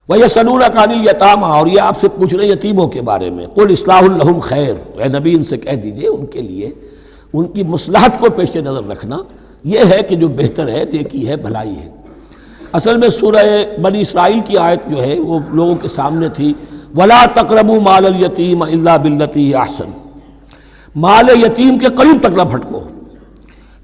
وَيَسْأَلُونَكَ عَنِ الْيَتَامَىٰ، اور یہ آپ سے پوچھ رہے یتیموں کے بارے میں، قُلْ إِصْلَاحٌ لَهُمْ خَيْرٌ، اے نبی ان سے کہہ دیجئے ان کے لیے ان کی مصلحت کو پیش نظر رکھنا یہ ہے کہ جو بہتر ہے، نیکی ہے، بھلائی ہے۔ اصل میں سورہ بنی اسرائیل کی آیت جو ہے وہ لوگوں کے سامنے تھی، وَلَا تَقْرَبُوا مَالَ الْيَتِيمَ إِلَّا بِالَّتِي هِيَ أَحْسَنُ، مال یتیم کے قریب تک نہ پھٹکو،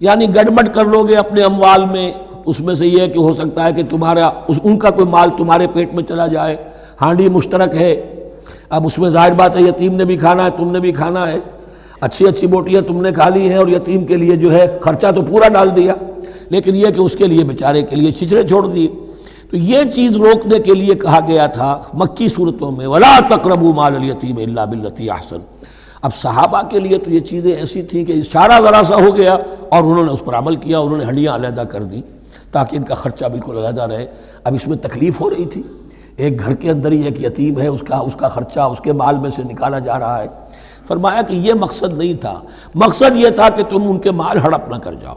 یعنی گڑبڑ کر لو گے اپنے اموال میں، اس میں سے یہ کہ ہو سکتا ہے کہ تمہارا ان کا کوئی مال تمہارے پیٹ میں چلا جائے، ہانڈی مشترک ہے، اب اس میں ظاہر بات ہے یتیم نے بھی کھانا ہے، تم نے بھی کھانا ہے، اچھی اچھی بوٹیاں تم نے کھا لی ہیں اور یتیم کے لیے جو ہے خرچہ تو پورا ڈال دیا، لیکن یہ کہ اس کے لیے بیچارے کے لیے چھچڑے چھوڑ دیے۔ تو یہ چیز روکنے کے لیے کہا گیا تھا مکی صورتوں میں وَلَا تَقْرَبُوا مَالَ الْيَتِيمِ إِلَّا بِالَّتِي أَحْسَنُ۔ اب صحابہ کے لیے تو یہ چیزیں ایسی تھیں کہ اشارہ ذرا سا ہو گیا اور انہوں نے اس پر عمل کیا، انہوں نے ہڈیاں علیحدہ کر دی تاکہ ان کا خرچہ بالکل علیحدہ رہے۔ اب اس میں تکلیف ہو رہی تھی، ایک گھر کے اندر ہی ایک یتیم ہے، اس کا خرچہ اس کے مال میں سے نکالا جا رہا ہے۔ فرمایا کہ یہ مقصد نہیں تھا، مقصد یہ تھا کہ تم ان کے مال ہڑپ نہ کر جاؤ۔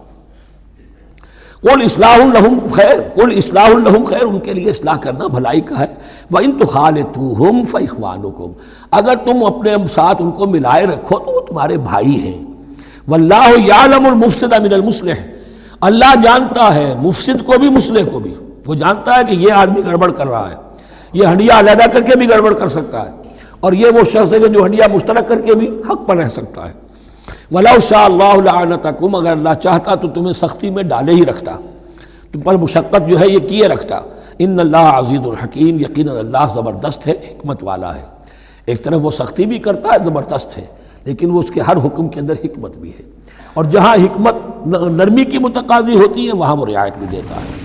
قُلْ إِصْلَاحٌ لَهُمْ خَيْرٌ، قُلْ إِصْلَاحٌ لَهُمْ خَيْرٌ، ان کے لیے اصلاح کرنا بھلائی کا ہے۔ وَإِن تُخَالِطُوهُمْ فَإِخْوَانُكُمْ، اگر تم اپنے ساتھ ان کو ملائے رکھو تو وہ تمہارے بھائی ہیں۔ وَاللَّهُ يَعْلَمُ الْمُفْسِدَ مِنَ الْمُصْلِحِ، اللہ جانتا ہے مفسد کو بھی مصلح کو بھی، وہ جانتا ہے کہ یہ آدمی گڑبڑ کر رہا ہے، یہ ہنڈیاں علیحدہ کر کے بھی گڑبڑ کر سکتا ہے، اور یہ وہ شخص ہے کہ جو ہنڈیاں مشترک کر کے بھی حق پر رہ سکتا ہے۔ وَلَوْ شَاءَ اللَّهُ لَعَنَتَكُمْ، اگر اللہ چاہتا تو تمہیں سختی میں ڈالے ہی رکھتا، تم پر مشقت جو ہے یہ کیے رکھتا۔ ان اللہ عزیز الحکیم، یقیناً اللہ زبردست ہے، حکمت والا ہے۔ ایک طرف وہ سختی بھی کرتا ہے، زبردست ہے، لیکن وہ اس کے ہر حکم کے اندر حکمت بھی ہے، اور جہاں حکمت نرمی کی متقاضی ہوتی ہے وہاں وہ رعایت بھی دیتا ہے۔